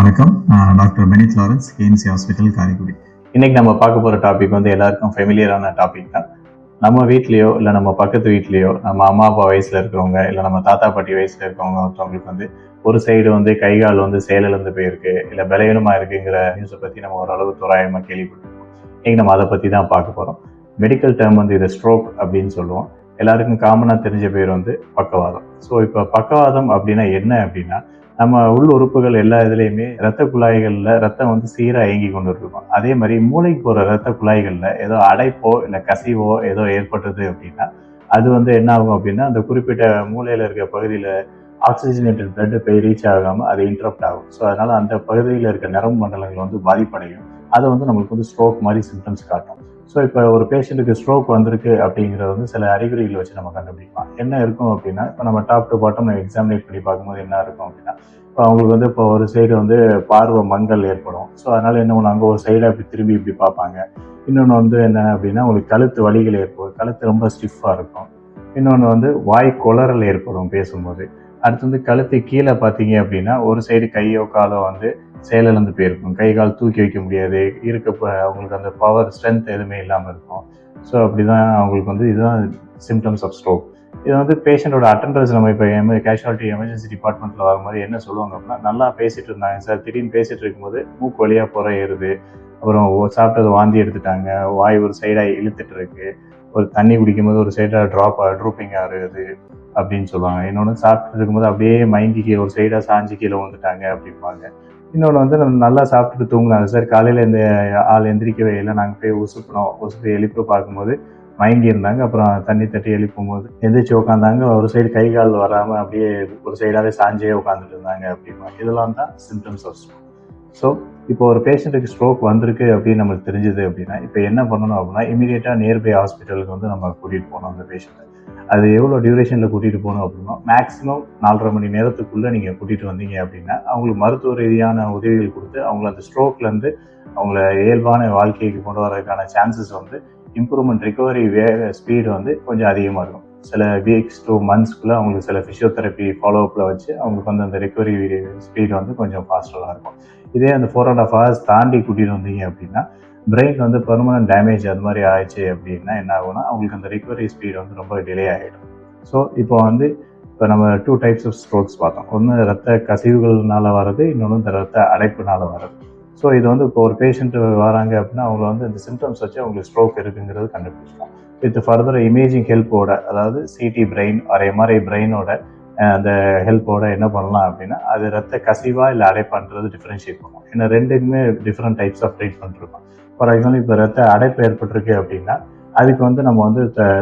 வணக்கம். Doctor beneath Lawrence, KMC hospital, Karaikudi. இன்னைக்கு நம்ம பார்க்க போகிற டாபிக் எல்லாருக்கும் ஃபெமிலியரான டாபிக் தான். நம்ம வீட்லேயோ இல்லை நம்ம பக்கத்து வீட்லேயோ நம்ம அம்மா அப்பா வயசில் இருக்கிறவங்க இல்லை நம்ம தாத்தா பாட்டி வயசில் இருக்கிறவங்க ஒருத்தவங்களுக்கு ஒரு சைடு கை கால் செயலிழந்து போயிருக்கு இல்லை பலவீனமாக இருக்குங்கிற நியூஸை பற்றி நம்ம ஓரளவு தோராயமாக கேள்விப்பட்டிருக்கோம். இன்னைக்கு நம்ம அதை பற்றி தான் பார்க்க போகிறோம். மெடிக்கல் டேர்ம் இதை ஸ்ட்ரோக் அப்படின்னு சொல்லுவோம். எல்லாருக்கும் காமனாக தெரிஞ்ச பேர் பக்கவாதம். ஸோ இப்போ பக்கவாதம் அப்படின்னா என்ன அப்படின்னா, நம்ம உள் உறுப்புகள் எல்லா இதுலேயுமே ரத்த குழாய்களில் ரத்தம் சீராக இயங்கி கொண்டு இருக்கும். அதே மாதிரி மூளைக்கு போகிற ரத்த குழாய்களில் ஏதோ அடைப்போ இல்லை கசிவோ ஏதோ ஏற்பட்டது அப்படின்னா அது என்ன ஆகும் அப்படின்னா, அந்த குறிப்பிட்ட மூளையில் இருக்க பகுதியில் ஆக்சிஜனேட்டட் பிளட் போய் ரீச் ஆகாமல் அது இன்டரப்ட் ஆகும். ஸோ அதனால் அந்த பகுதியில் இருக்க நரம்பு மண்டலங்கள் பாதிப்படையும். அதை நம்மளுக்கு ஸ்ட்ரோக் மாதிரி சிம்டம்ஸ் காட்டும். ஸோ இப்போ ஒரு பேஷண்ட்டுக்கு ஸ்ட்ரோக் வந்திருக்கு அப்படிங்கிறது சில அறிகுறிகளை வச்சு நம்ம கண்டுபிடிக்கலாம். என்ன இருக்கும் அப்படின்னா, இப்போ நம்ம டாப் டு பாட்டம் நம்ம எக்ஸாமினேட் பண்ணி பார்க்கும்போது என்ன இருக்கும் அப்படின்னா, இப்போ அவங்களுக்கு இப்போ ஒரு சைடு பார்வை மங்கல் ஏற்படும். ஸோ அதனால் என்ன பண்ணுவாங்க, ஒரு சைடை அப்படி திரும்பி இப்படி பார்ப்பாங்க. இன்னொன்று என்ன அப்படின்னா, உங்களுக்கு கழுத்து வலிகள் ஏற்படும், கழுத்து ரொம்ப ஸ்டிஃபாக இருக்கும். இன்னொன்று வாய் குளறல் ஏற்படும் பேசும்போது. அடுத்து கழுத்து கீழே பார்த்தீங்க அப்படின்னா ஒரு சைடு கையோ காலோ செயலிழந்து போயிருக்கும். கை கால் தூக்கி வைக்க முடியாது, அவங்களுக்கு அந்த பவர் ஸ்ட்ரென்த் எதுவுமே இல்லாமல் இருக்கும். ஸோ அப்படிதான் அவங்களுக்கு இதுதான் சிம்டம்ஸ் ஆஃப் ஸ்ட்ரோக். இது பேஷண்ட்டோட அட்டெண்டர்ஸ் நம்ம இப்போ கேஷுவாலிட்டி எமர்ஜென்சி டிபார்ட்மெண்ட்டில் வரும்போது என்ன சொல்லுவாங்க அப்படின்னா, நல்லா பேசிகிட்டு இருந்தாங்க சார், திடீர்னு பேசிகிட்டு இருக்கும்போது மூக்கு வழியாக புற ஏறுது, அப்புறம் சாப்பிட்டது வாந்தி எடுத்துட்டாங்க, வாய் ஒரு சைடாக இழுத்துட்டு இருக்கு, ஒரு தண்ணி குடிக்கும்போது ஒரு சைடாக ட்ரூப்பிங் ஆகுது அப்படின்னு சொல்லுவாங்க. இன்னொன்று சாப்பிட்டு இருக்கும்போது அப்படியே மயங்கி கீழே ஒரு சைடாக சாஞ்சி கீழே வந்துட்டாங்க அப்படிம்பாங்க. இன்னொன்று நம்ம நல்லா சாப்பிட்டுட்டு தூங்கினாங்க சார், காலையில் இந்த ஆள் எந்திரிக்கவே இல்லை, நாங்கள் போய் உசுப்பி எழுப்பி பார்க்கும்போது மயங்கி இருந்தாங்க, அப்புறம் தண்ணி தட்டி எழுப்பும் போது எந்திரிச்சு உட்காந்தாங்க, ஒரு சைடு கை கால் வராமல் அப்படியே ஒரு சைடாகவே சாஞ்சே உட்காந்துட்டு இருந்தாங்க அப்படிம்பாங்க. இதெல்லாம் தான் சிம்டம்ஸ் ஆஃப் ஸ்ட்ரோக். ஸோ இப்போ ஒரு பேஷண்ட்டுக்கு ஸ்ட்ரோக் வந்திருக்கு அப்படின்னு நம்மளுக்கு தெரிஞ்சது அப்படின்னா, இப்போ என்ன பண்ணணும் அப்படின்னா, இமீடியட்டாக நியர்பை ஹாஸ்பிட்டலுக்கு நம்ம கூட்டிகிட்டு போகணும் அந்த பேஷண்ட்டை. அது எவ்வளோ டியூரேஷனில் கூட்டிகிட்டு போகணும் அப்படின்னா, மேக்ஸிமம் 4.5 மணி நேரத்துக்குள்ளே நீங்கள் கூட்டிகிட்டு வந்தீங்க அப்படின்னா அவங்களுக்கு மருத்துவ ரீதியான உதவிகள் கொடுத்து அவங்கள அந்த ஸ்ட்ரோக்லேருந்து அவங்கள இயல்பான வாழ்க்கைக்கு கொண்டு வரதுக்கான சான்சஸ் இம்ப்ரூவ்மெண்ட் ரிகவரி ஸ்பீடு கொஞ்சம் அதிகமாக இருக்கும். சில வீக்ஸ் to மந்த்ஸ்க்குள்ளே அவங்களுக்கு சில ஃபிசியோதெரப்பி ஃபாலோஅப்பில் வச்சு அவங்களுக்கு அந்த ரிகவரி ஸ்பீடு கொஞ்சம் ஃபாஸ்டராக இருக்கும். இதே அந்த 4.5 hours தாண்டி கூட்டிகிட்டு வந்தீங்க அப்படின்னா பிரெயின் பெர்மனன்ட் டேமேஜ் அது மாதிரி ஆயிடுச்சு அப்படின்னா என்ன ஆகும்னா அவங்களுக்கு அந்த ரிகவரி ஸ்பீடு ரொம்ப டிலே ஆகிடும். ஸோ இப்போ நம்ம 2 types ஆஃப் ஸ்ட்ரோக்ஸ் பார்த்தோம். ஒன்று ரத்த கசிவுகள்னால வர்றது, இன்னொன்று இந்த ரத்த அடைப்புனால வர்றது. ஸோ இது இப்போ ஒரு பேஷண்ட் வராங்க அப்படின்னா அவங்க இந்த சிம்டம்ஸ் வச்சு அவங்களுக்கு ஸ்ட்ரோக் இருக்குங்கிறது கண்டுபிடிச்சிக்கலாம். வித் ஃபர்தர் இமேஜிங் ஹெல்ப்போட, அதாவது சிடி பிரெயின் ஆர் எம்ஆர்ஐ பிரெயினோட அந்த ஹெல்ப்போட என்ன பண்ணலாம் அப்படின்னா, அது ரத்த கசிவா இல்லை அடைப்பான்றது டிஃப்ரென்ஷியேட் பண்ணுவோம். ஏன்னா ரெண்டுக்குமே டிஃப்ரெண்ட் டைப்ஸ் ஆஃப் ட்ரீட்மெண்ட் இருக்கும். ஃபார் எக்ஸாம்பிள் இப்போ ரத்த அடைப்பு ஏற்பட்டிருக்கு அப்படின்னா அதுக்கு நம்ம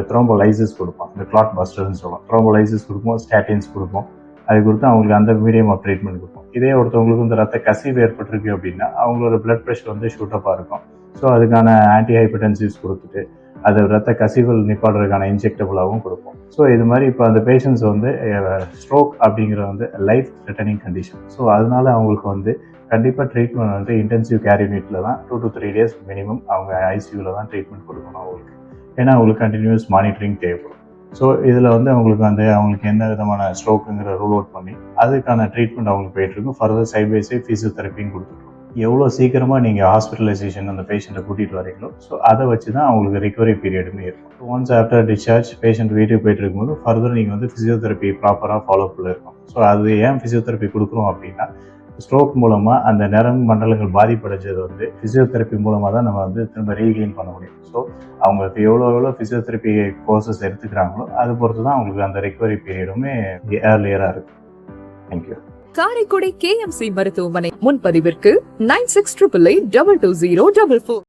த்ரோம்போலைசிஸ் கொடுப்போம், இந்த கிளாட் பஸ்டர்னு சொல்லுவோம். த்ரோம்போலைசிஸ் கொடுப்போம், ஸ்டாட்டின்ஸ் கொடுப்போம். அது கொடுத்து அவங்களுக்கு அந்த மீடியம் ஆஃப் ட்ரீட்மெண்ட் கொடுப்போம். இதே ஒருத்தவங்களுக்கு இந்த ரத்த கசிவு ஏற்பட்டிருக்கு அப்படின்னா அவங்களோட பிளட் ப்ரெஷர் ஷூட்டப்பாக இருக்கும். ஸோ அதுக்கான ஆன்டி ஹைப்பர்டென்சிவ்ஸ் கொடுத்துட்டு அது ரத்த கசிவுகள் நிப்பாடுறதுக்கான இன்ஜெக்டபுளாகவும் கொடுப்போம். ஸோ இது மாதிரி இப்போ அந்த பேஷண்ட்ஸ் ஸ்ட்ரோக் அப்படிங்கிற லைஃப் த்ரெட்டனிங் கண்டிஷன். ஸோ அதனால அவங்களுக்கு கண்டிப்பாக ட்ரீட்மெண்ட் இன்டென்சிவ் கேர் யூனிட்டில் தான் 2 to 3 days மினிமம் அவங்க ஐசியூவில் தான் ட்ரீட்மெண்ட் கொடுக்கணும் அவங்களுக்கு. ஏன்னா அவங்களுக்கு கண்டினியூஸ் மானிட்டரிங் தேவைப்படும். ஸோ இதில் அவங்களுக்கு அவங்களுக்கு என்ன விதமான ஸ்ட்ரோக்குங்கிற ரூல் அவுட் பண்ணி அதுக்கான ட்ரீட்மெண்ட் அவங்களுக்கு போயிட்டுருக்கும். ஃபர்தர் சைட் பை சைட் ஃபிசியோதெரப்பியும் கொடுத்துருக்கோம். எவ்வளோ சீக்கிரமாக நீங்கள் ஹாஸ்பிட்டலைசேஷன் அந்த பேஷண்ட்டை கூட்டிகிட்டு வரீங்களோ ஸோ அதை வச்சு தான் அவங்களுக்கு ரிகவரி பீரியடுமே இருக்கும். ஒன்ஸ் ஆஃப்டர் டிஸ்சார்ஜ் பேஷண்ட் வீட்டுக்கு போயிட்டு இருக்கும்போது ஃபர்தர் நீங்கள் ஃபிசியோதெரப்பி ப்ராப்பராக ஃபாலோஅப்பில் இருக்கும். ஸோ அது ஏன் ஃபிசியோதெரப்பி கொடுக்குறோம் அப்படின்னா, ஸ்ட்ரோக் மூலமாக அந்த நரம்பு மண்டலங்கள் பாதிப்படைஞ்சது ஃபிசியோதெரப்பி மூலமாக தான் நம்ம திரும்ப ரீகெயின் பண்ண முடியும். ஸோ அவங்களுக்கு எவ்வளோ ஃபிசியோதெரப்பி கோர்சஸ் எடுத்துக்கிறாங்களோ அது பொறுத்து தான் அவங்களுக்கு அந்த ரிகவரி பீரியடுமே ஏர்லியராக இருக்கும். தேங்க்யூ. காரைக்குடி கேஎம்சி மருத்துவமனை. முன்பதிவிற்கு 9688222044.